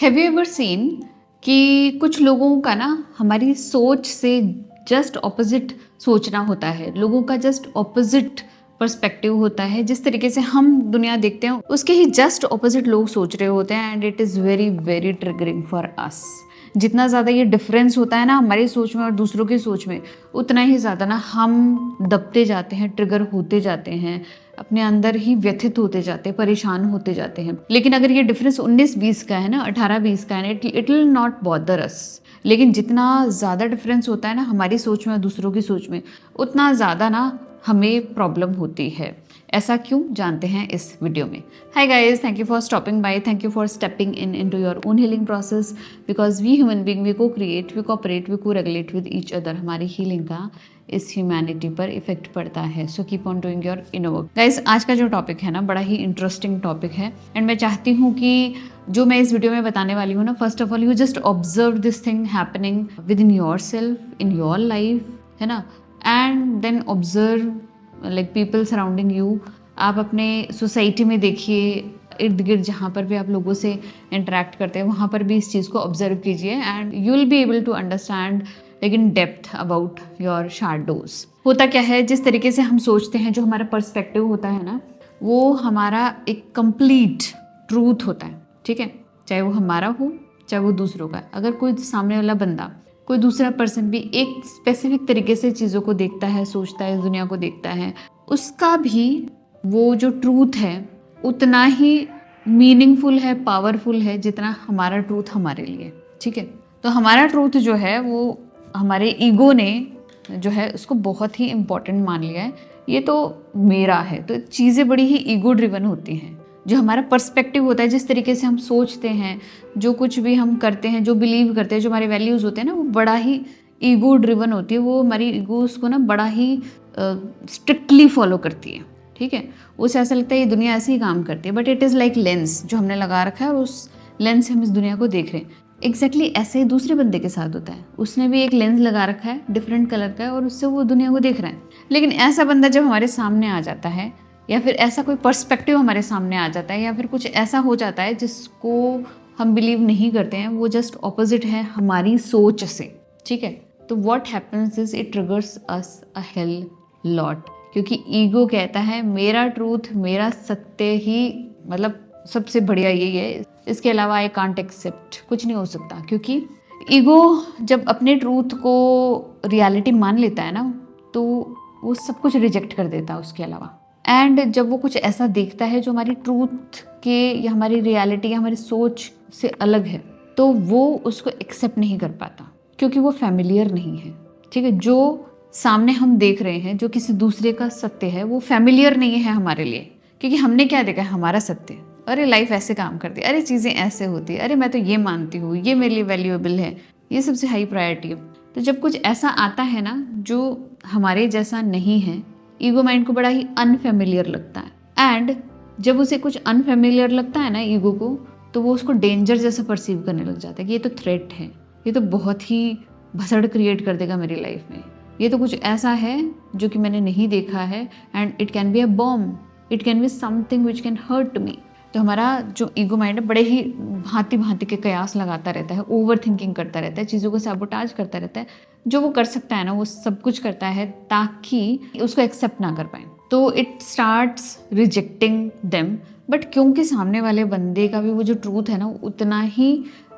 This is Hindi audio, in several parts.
हैव यू एवर सीन कि कुछ लोगों का ना हमारी सोच से जस्ट ऑपोजिट सोचना होता है, लोगों का जस्ट ऑपोजिट पर्सपेक्टिव होता है। जिस तरीके से हम दुनिया देखते हैं उसके ही जस्ट ऑपोजिट लोग सोच रहे होते हैं, and it is very very triggering for us. जितना ज़्यादा ये डिफरेंस होता है ना हमारी सोच में और दूसरों की सोच में, उतना ही ज़्यादा ना हम दबते जाते हैं, ट्रिगर होते जाते हैं, अपने अंदर ही व्यथित होते जाते हैं, परेशान होते जाते हैं। लेकिन अगर ये डिफरेंस 19-20 का है ना, 18-20 का है ना, इट विल नॉट बॉदर अस। लेकिन जितना ज़्यादा डिफरेंस होता है ना हमारी सोच में और दूसरों की सोच में, उतना ज़्यादा ना हमें प्रॉब्लम होती है। ऐसा क्यों, जानते हैं इस वीडियो में। Hi guys, thank you for stopping by, thank you for stepping into your own healing process, because we human being we co create, we cooperate, we co regulate with each other. हमारी हीलिंग का इस ह्यूमैनिटी पर इफेक्ट पड़ता है। So keep on doing your inner work. Guys, आज का जो टॉपिक है ना बड़ा ही इंटरेस्टिंग टॉपिक है, एंड मैं चाहती हूँ कि जो मैं इस वीडियो में बताने वाली हूँ ना, first of all you just observe this thing happening within your self, in your life, है ना, and then observe like people surrounding you. आप अपने सोसाइटी में देखिए, इर्द गिर्द जहाँ पर भी आप लोगों से इंटरेक्ट करते हैं वहाँ पर भी इस चीज़ को ऑब्जर्व कीजिए, and you will be able to understand like in depth about your shadows. होता क्या है, जिस तरीके से हम सोचते हैं, जो हमारा पर्सपेक्टिव होता है ना, वो हमारा एक कंप्लीट ट्रूथ होता है, ठीक है। चाहे वो हमारा हो, चाहे वो दूसरों का। अगर कोई सामने वाला बंदा, कोई दूसरा पर्सन भी एक स्पेसिफिक तरीके से चीज़ों को देखता है, सोचता है, दुनिया को देखता है, उसका भी वो जो ट्रूथ है उतना ही मीनिंगफुल है, पावरफुल है, जितना हमारा ट्रूथ हमारे लिए, ठीक है। तो हमारा ट्रूथ जो है वो हमारे ईगो ने जो है उसको बहुत ही इम्पोर्टेंट मान लिया है। ये तो मेरा है, तो चीज़ें बड़ी ही ईगो ड्रिवन होती हैं। जो हमारा पर्सपेक्टिव होता है, जिस तरीके से हम सोचते हैं, जो कुछ भी हम करते हैं, जो बिलीव करते हैं, जो हमारे वैल्यूज़ होते हैं ना, वो बड़ा ही ईगो ड्रिवन होती है। वो हमारी ईगो उसको ना बड़ा ही स्ट्रिक्टली फॉलो करती है, ठीक है। उसे ऐसा लगता है ये दुनिया ऐसे ही काम करती है, but it is like lens जो हमने लगा रखा है, और उस लेंस से हम इस दुनिया को देख रहे हैं। एग्जैक्टली ऐसे ही दूसरे बंदे के साथ होता है, उसने भी एक लेंस लगा रखा है, डिफरेंट कलर का है, और उससे वो दुनिया को देख रहा है। लेकिन ऐसा बंदा जब हमारे सामने आ जाता है, या फिर ऐसा कोई पर्सपेक्टिव हमारे सामने आ जाता है, या फिर कुछ ऐसा हो जाता है जिसको हम बिलीव नहीं करते हैं, वो जस्ट ऑपोजिट है हमारी सोच से, ठीक है। तो what happens is it triggers us a hell lot, क्योंकि ईगो कहता है मेरा ट्रूथ, मेरा सत्य ही मतलब सबसे बढ़िया यही है, इसके अलावा आई कांट एक्सेप्ट, कुछ नहीं हो सकता। क्योंकि ईगो जब अपने ट्रूथ को रियलिटी मान लेता है ना, तो वो सब कुछ रिजेक्ट कर देता है उसके अलावा। एंड जब वो कुछ ऐसा देखता है जो हमारी ट्रूथ के या हमारी रियलिटी या हमारी सोच से अलग है, तो वो उसको एक्सेप्ट नहीं कर पाता, क्योंकि वो फैमिलियर नहीं है, ठीक है। जो सामने हम देख रहे हैं, जो किसी दूसरे का सत्य है, वो फैमिलियर नहीं है हमारे लिए, क्योंकि हमने क्या देखा है, हमारा सत्य। अरे लाइफ ऐसे काम करती है, अरे चीज़ें ऐसे होती है, अरे मैं तो ये मानती हूँ, ये मेरे लिए वैल्यूएबल है, ये सबसे हाई प्रायोरिटी है। तो जब कुछ ऐसा आता है ना जो हमारे जैसा नहीं है, ईगो माइंड को बड़ा ही अनफेमिलियर लगता है। एंड जब उसे कुछ अनफेमिलियर लगता है ना ईगो को, तो वो उसको डेंजर जैसा परसीव करने लग जाता है कि ये तो थ्रेट है, ये तो बहुत ही भसड़ क्रिएट कर देगा मेरी लाइफ में, ये तो कुछ ऐसा है जो कि मैंने नहीं देखा है, and it can be a bomb, it can be something which can hurt me. तो हमारा जो ईगो माइंड है बड़े ही भांति भांति के कयास लगाता रहता है, ओवर थिंकिंग करता रहता है, चीज़ों को सैबोटाज करता रहता है। जो वो कर सकता है ना वो सब कुछ करता है ताकि उसको एक्सेप्ट ना कर पाए। तो it starts rejecting them, but क्योंकि सामने वाले बंदे का भी वो जो ट्रूथ है ना उतना ही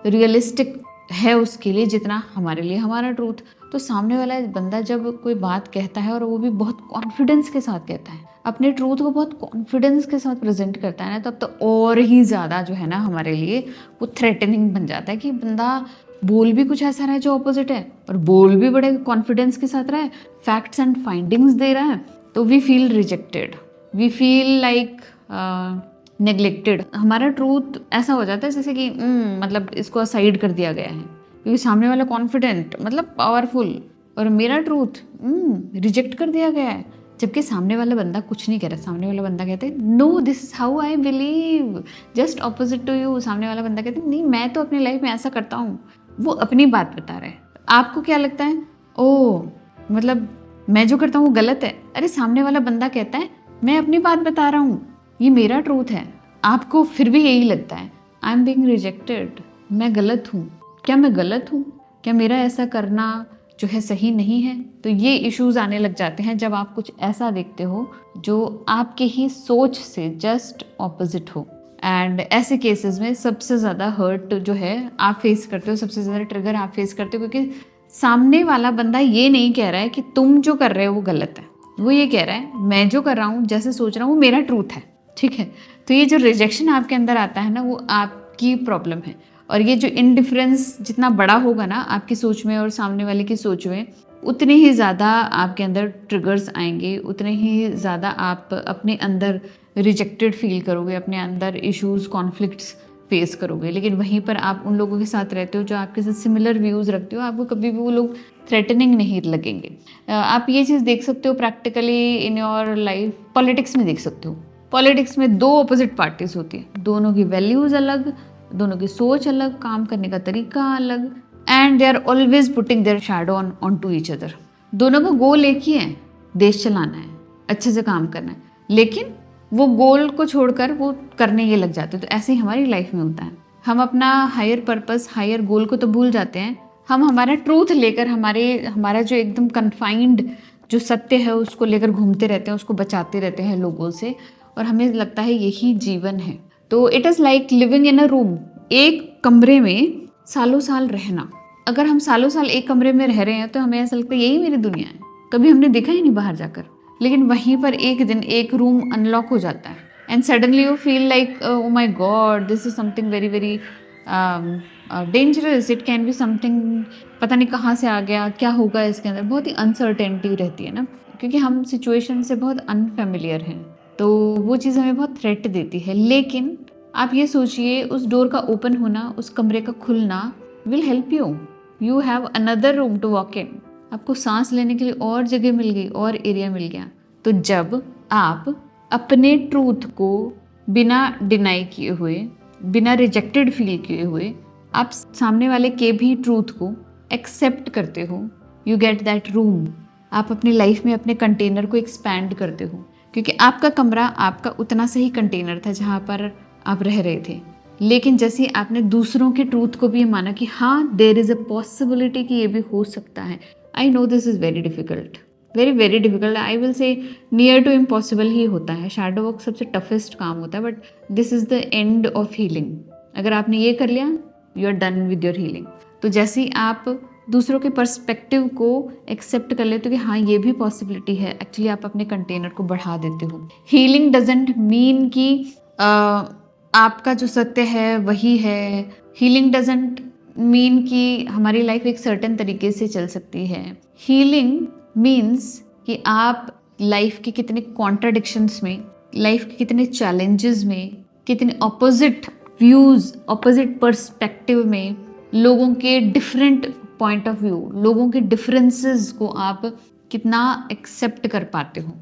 रियलिस्टिक है उसके लिए जितना हमारे लिए हमारा ट्रूथ। तो सामने वाला बंदा जब कोई बात कहता है, और वो भी बहुत कॉन्फिडेंस के साथ कहता है, अपने ट्रूथ को बहुत कॉन्फिडेंस के साथ प्रेजेंट करता है ना, तब तो और ही ज़्यादा जो है ना हमारे लिए वो थ्रेटनिंग बन जाता है कि बंदा बोल भी कुछ ऐसा रहा है जो ऑपोजिट है, और बोल भी बड़े कॉन्फिडेंस के साथ रहा है, फैक्ट्स एंड फाइंडिंग्स दे रहा है। तो we feel rejected, we feel like neglected. हमारा ट्रूथ ऐसा हो जाता है जैसे कि मतलब इसको साइड कर दिया गया है, क्योंकि सामने वाला कॉन्फिडेंट मतलब पावरफुल, और मेरा ट्रूथ रिजेक्ट कर दिया गया है। जबकि सामने वाला बंदा कुछ नहीं कह रहा, सामने वाला बंदा कहते हैं no this is how I believe, just opposite to you. सामने वाला बंदा कहते हैं नहीं मैं तो अपनी लाइफ में ऐसा करता हूँ, वो अपनी बात बता रहा है। आपको क्या लगता है, ओ मतलब मैं जो करता हूँ वो गलत है। अरे सामने वाला बंदा कहता है मैं अपनी बात बता रहा हूँ, ये मेरा ट्रूथ है। आपको फिर भी यही लगता है आई एम बीइंग रिजेक्टेड, मैं गलत हूँ, क्या मैं गलत हूँ, क्या मेरा ऐसा करना जो है सही नहीं है। तो ये इश्यूज आने लग जाते हैं जब आप कुछ ऐसा देखते हो जो आपके ही सोच से जस्ट ऑपोजिट हो। एंड ऐसे केसेस में सबसे ज़्यादा हर्ट जो है आप फेस करते हो, सबसे ज़्यादा ट्रिगर आप फेस करते हो, क्योंकि सामने वाला बंदा ये नहीं कह रहा है कि तुम जो कर रहे हो वो गलत है, वो ये कह रहा है मैं जो कर रहा हूँ, जैसे सोच रहा हूँ वो मेरा ट्रूथ है, ठीक है। तो ये जो रिजेक्शन आपके अंदर आता है ना, वो आपकी प्रॉब्लम है। और ये जो इनडिफरेंस जितना बड़ा होगा ना आपकी सोच में और सामने वाले की सोच में, उतने ही ज़्यादा आपके अंदर ट्रिगर्स आएंगे, उतने ही ज़्यादा आप अपने अंदर रिजेक्टेड फील करोगे, अपने अंदर इश्यूज कॉन्फ्लिक्ट्स फेस करोगे। लेकिन वहीं पर आप उन लोगों के साथ रहते हो जो आपके साथ सिमिलर व्यूज़ रखते हो, आपको कभी भी वो लोग थ्रेटनिंग नहीं लगेंगे। आप ये चीज़ देख सकते हो practically in your life, politics में देख सकते हो। पॉलिटिक्स में दो अपोजिट पार्टीज होती है, दोनों की वैल्यूज़ अलग, दोनों की सोच अलग, काम करने का तरीका अलग, and they are always putting their shadow on to each other. दोनों का गोल एक ही है, देश चलाना है, अच्छे से काम करना है, लेकिन वो गोल को छोड़कर वो करने ये लग जाते हैं। तो ऐसे ही हमारी लाइफ में होता है, हम अपना हायर पर्पस, हायर गोल को तो भूल जाते हैं, हम हमारा ट्रूथ लेकर, हमारा जो एकदम कन्फाइंड जो सत्य है उसको लेकर घूमते रहते हैं, उसको बचाते रहते हैं लोगों से, और हमें लगता है यही जीवन है। तो it is like living in a room, एक कमरे में सालों साल रहना। अगर हम सालों साल एक कमरे में रह रहे हैं तो हमें ऐसा लगता है यही मेरी दुनिया है, कभी हमने देखा ही नहीं बाहर जाकर। लेकिन वहीं पर एक दिन एक रूम अनलॉक हो जाता है and suddenly you feel like oh my God, this is something very very dangerous, it can be something, पता नहीं कहाँ से आ गया, क्या होगा इसके अंदर, बहुत ही अनसर्टेनिटी रहती है ना, क्योंकि हम सिचुएशन से बहुत अनफेमिलियर हैं। तो वो चीज़ हमें बहुत थ्रेट देती है। लेकिन आप ये सोचिए, उस डोर का ओपन होना, उस कमरे का खुलना will help you have another room to walk in. आपको सांस लेने के लिए और जगह मिल गई, और एरिया मिल गया। तो जब आप अपने ट्रूथ को बिना डिनाई किए हुए, बिना रिजेक्टेड फील किए हुए, आप सामने वाले के भी ट्रूथ को एक्सेप्ट करते हो, यू गेट दैट रूम। आप अपनी लाइफ में अपने कंटेनर को एक्सपैंड करते हो, क्योंकि आपका कमरा आपका उतना सही कंटेनर था जहाँ पर आप रह रहे थे। लेकिन जैसे आपने दूसरों के ट्रूथ को भी माना कि हाँ देयर इज़ अ पॉसिबिलिटी कि ये भी हो सकता है। I know this is very difficult, very very difficult, I will say near to impossible ही होता है। शैडो वर्क सबसे टफेस्ट काम होता है, but this is the end of healing. अगर आपने ये कर लिया, you are done with your healing. तो जैसे ही आप दूसरों के पर्सपेक्टिव को एक्सेप्ट कर लेते हो कि हाँ ये भी पॉसिबिलिटी है, एक्चुअली आप अपने कंटेनर को बढ़ा देते हो। हीलिंग डजेंट मीन कि आपका जो सत्य है वही है। हीलिंग डजेंट मीन कि हमारी लाइफ एक सर्टेन तरीके से चल सकती है। हीलिंग मीन्स कि आप लाइफ के कितने कॉन्ट्राडिक्शंस में, लाइफ के कितने चैलेंजेस में, कितने ऑपोजिट व्यूज, ऑपोजिट पर्सपेक्टिव में, लोगों के डिफरेंट पॉइंट ऑफ व्यू, लोगों के डिफरेंसेस को आप कितना एक्सेप्ट कर पाते हो।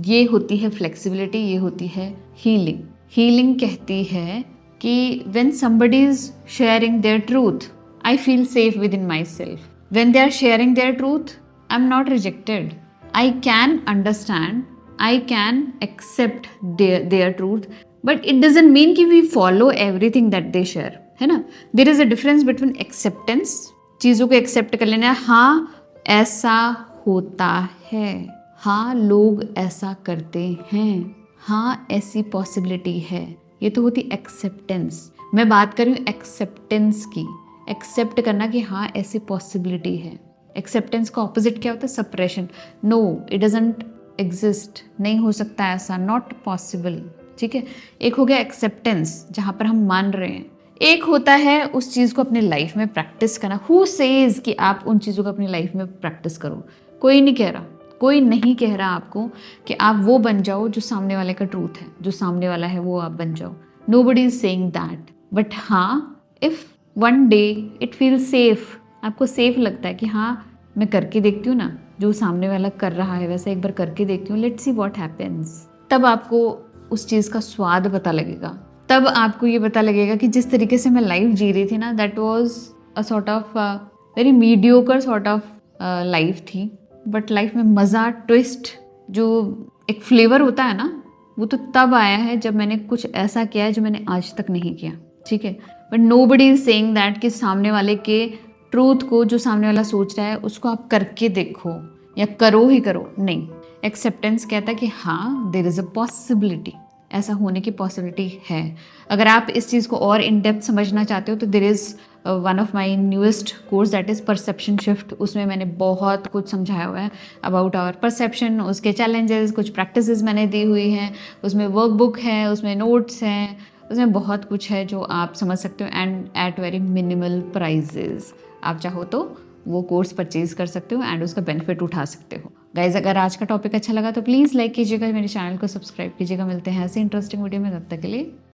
ये होती है फ्लेक्सिबिलिटी, ये होती है हीलिंग। हीलिंग कहती है कि when somebody is sharing their truth, I feel safe within myself. When they are sharing their truth, I'm not rejected. I can understand, I can accept their truth, but it doesn't mean कि we follow everything that they share, है ना। There is a difference between acceptance, चीज़ों को एक्सेप्ट कर लेना, हाँ ऐसा होता है, हाँ लोग ऐसा करते हैं, हाँ ऐसी पॉसिबिलिटी है, ये तो होती एक्सेप्टेंस। मैं बात कर रही हूँ एक्सेप्टेंस की, एक्सेप्ट करना कि हाँ ऐसी पॉसिबिलिटी है। एक्सेप्टेंस का ऑपोजिट क्या होता है? Suppression. No, it doesn't exist, नहीं हो सकता ऐसा, नॉट पॉसिबल, ठीक है। एक हो गया एक्सेप्टेंस जहाँ पर हम मान रहे हैं, एक होता है उस चीज़ को अपनी लाइफ में प्रैक्टिस करना। हु सेज कि आप उन चीज़ों को अपनी लाइफ में प्रैक्टिस करो? कोई नहीं कह रहा, कोई नहीं कह रहा आपको कि आप वो बन जाओ जो सामने वाले का ट्रूथ है, जो सामने वाला है वो आप बन जाओ। Nobody is saying that, but हाँ if one day it feel safe, आपको सेफ लगता है कि हाँ मैं करके देखती हूँ ना, जो सामने वाला कर रहा है वैसा एक बार करके देखती हूँ, लेट्स सी व्हाट हैपेंस, तब आपको उस चीज़ का स्वाद पता लगेगा। तब आपको ये पता लगेगा कि जिस तरीके से मैं लाइफ जी रही थी ना, that was a sort of very mediocre sort of life थी, बट लाइफ में मज़ा, ट्विस्ट, जो एक फ्लेवर होता है ना, वो तो तब आया है जब मैंने कुछ ऐसा किया है जो मैंने आज तक नहीं किया, ठीक है। But nobody is saying that कि सामने वाले के ट्रूथ को, जो सामने वाला सोच रहा है उसको आप करके देखो या करो ही करो, नहीं। एक्सेप्टेंस कहता है कि हाँ देयर इज़ अ पॉसिबिलिटी, ऐसा होने की पॉसिबिलिटी है। अगर आप इस चीज़ को और इन डेप्थ समझना चाहते हो तो there is one of my newest course that is perception shift. उसमें मैंने बहुत कुछ समझाया हुआ है अबाउट आवर परसेप्शन, उसके चैलेंजेस, कुछ प्रैक्टिसेस मैंने दी हुई हैं, उसमें वर्कबुक है, उसमें नोट्स हैं, उसमें बहुत कुछ है जो आप समझ सकते हो and at very minimal prices. आप चाहो तो वो कोर्स परचेज कर सकते हो एंड उसका बेनिफिट उठा सकते हो। गाइज, अगर आज का टॉपिक अच्छा लगा तो प्लीज़ लाइक कीजिएगा, मेरे चैनल को सब्सक्राइब कीजिएगा। मिलते हैं ऐसे इंटरेस्टिंग वीडियो में, तब तक के लिए